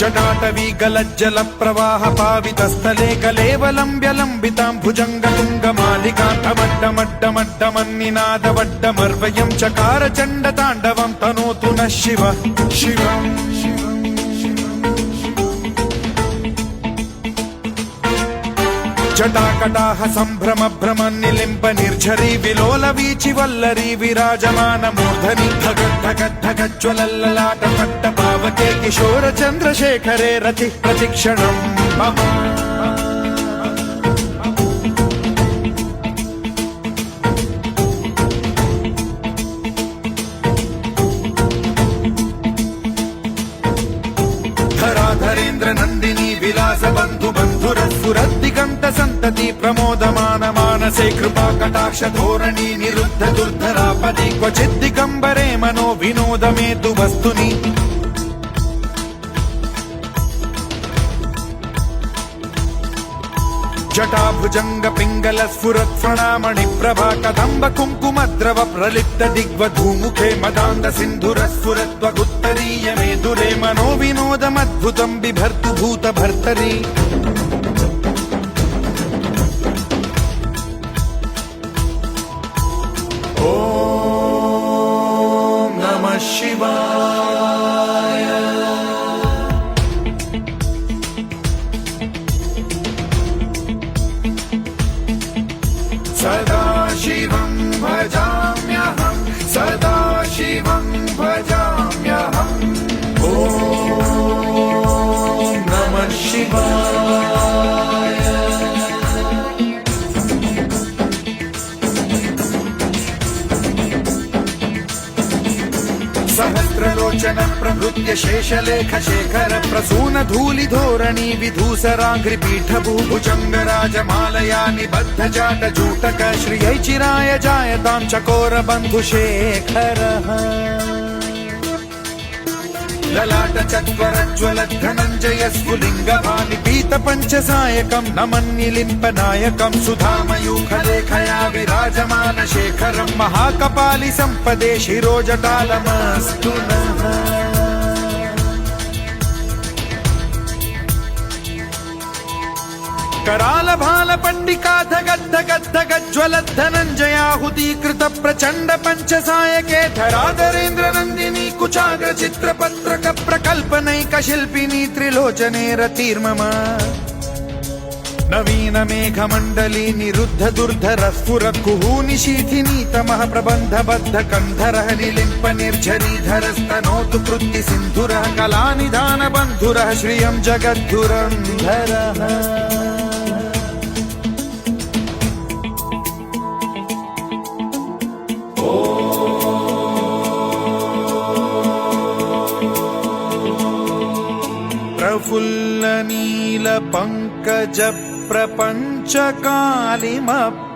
जटाटवीगलज्जल प्रवाह पावितस्थले कलेवलम्ब्यलम्बितां भुजङ्गतुङ्गमालिकान्तमड्डमड्डमड्डमन्निनादवड्डमर्वयं चकार चण्डताण्डवं तनोतु नः शिव शिवम् जटाकटाह सम्भ्रम भ्रमन्निलिम्ब निर्झरी विलोल वीचि वल्लरी विराजमान मूर्धनि धगद्धगद्धगज्ज्वलल्ललाट पट्ट पावके किशोर चन्द्रशेखरे रति प्रतिक्षणम् मम धराधरेन्द्र नन्दिनी विलास बन्धु बन्धुरस्फुरद्दिगन्त सन्तति प्रमोदमान मानसे कृपा कटाक्ष धोरणी निरुद्ध दुर्धरापदि क्वचिद्दिगम्बरे मनो विनोदमेतु वस्तुनि जटाभुजंग पिंगल स्फुरत् प्रणामणि प्रभा कदम्ब कुङ्कुमद्रव प्रलिप्त दिग्वधूमुखे मदान्द सिन्धुर स्फुरत्वगुत्तरीय मेदुरे मनो विनोदमद्भुतं बिभर्तु भूत भर्तरि ॐ नमः शिवाय सदा शिवं भजाम्यहं सदा शिवं भजाम्यहम् ॐ नमः शिवाय सहस्रलोचन प्रभृत्य शेषलेख शेखर प्रसून धूलि धोरणी विधूसराङ्घ्रिपीठ भूभुजङ्ग राजमालया निबद्ध जाट जूटक श्रियै चिराय जायतां चकोर बन्धुशेखरः ललाट चत्वरज्ज्वल धनञ्जय स्फुलिङ्ग भानिपीत पञ्चसायकं नमन्निलिम्पनायकं सुधामयूखलेखया विराजमान शेखरं महाकपालि सम्पदे शिरोजटालमस्तु नः कराल भाल पंडिका धगद्धगद्धगज्ज्वलद्धनञ्जयाहुतीकृत प्रचण्ड पञ्चसायके धराधरेन्द्र नन्दिनी कुचाग्र चित्रपत्रक प्रकल्पनैक शिल्पिनी त्रिलोचने रतिर्मम नवीन मेघमण्डली निरुद्ध दुर्धर स्फुर कुहूनि शीथिनी तमः प्रबन्ध बद्ध कन्धरः निलिम्प निर्झरीधर स्तनोतु कृत्ति सिन्धुरः कलानिधान बन्धुरः श्रियं जगद्धुरन्धरः प्रफुल्ल नील पंकज प्रपंच कालिम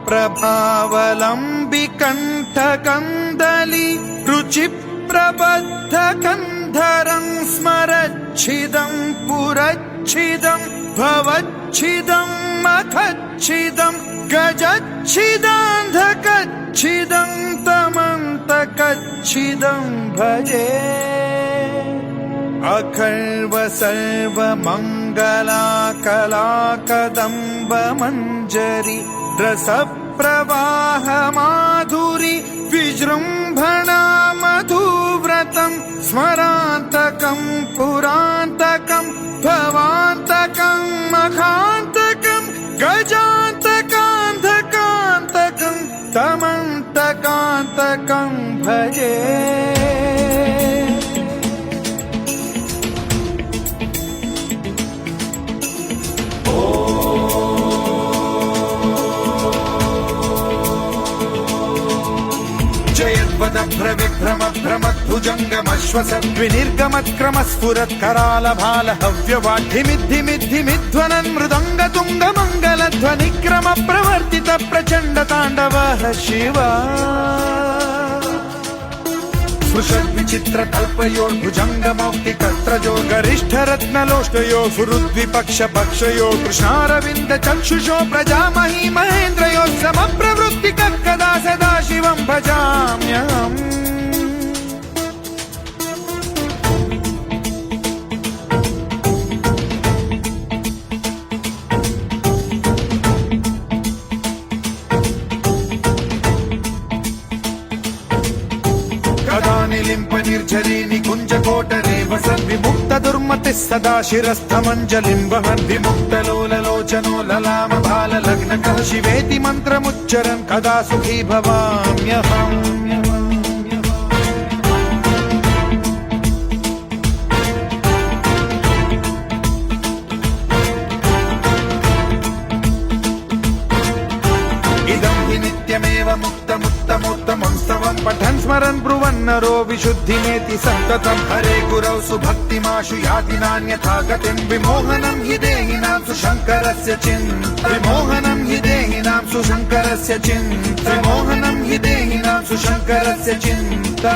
प्रभावलंबि कंठ कंदली रुचि प्रबद्ध कंधरं स्मरच्छिदं पुरच्छिदं भवच्छिदं मखच्छिदं गजच्छिदान्धकच्छिदं तमन्तकच्छिदं भजे अखर्व सर्व मंगला कला कदम्ब मंजरी रस प्रवाह माधुरी विजृंभणा मधुव्रतं स्मरान्तकं पुरान्तकं भवान्तकं मखान्तकं गजान्तकान्धकान्तकं तमन्तकान्तकं भजे जयद्वद भ्रविभ्रम भ्रमद्भुत भुजङ्गमश्वस विनिर्गमत्क्रमस्फुरत्कराल भाल हव्यवाढ्यमिद्धिमिद्धिमिध्वनन् मृदङ्गतुङ्गमङ्गलध्वनिक्रम प्रवर्तित प्रचण्ड ताण्डवः शिवा विचित्रकल्पयोर्भुजङ्गमौक्तिकत्रजो गरिष्ठरत्नलोष्टयो फुरुद्विपक्षपक्षयो कृष्णारविन्द चक्षुषो प्रजामही महेन्द्रयो समप्रवृत्तिकः कदा सदा शिवं भजाम्यहम् निलिम्प निर्झरी निकुञ्जकोटरे वसन् विमुक्त दुर्मतिः सदा शिरस्थमञ्जलिं वहन् विमुक्तलोललोचनो ललाम भाल लग्नकः शिवेति मन्त्रमुच्चरन् कदा सुखी भवाम्यहम् नित्यमेव मुक्तमुत्तमोत्तमं स्तवं पठन् स्मरन् ब्रुवन्नरो विशुद्धिमेति सन्ततं हरे गुरौ सुभक्तिमाशु याति नान्यथा गतिं विमोहनं हि देहिनां सुशङ्करस्य चिन्ता विमोहनं हि देहिनां सुशङ्करस्य चिन्ता विमोहनं हि देहिनां सुशङ्करस्य चिन्ता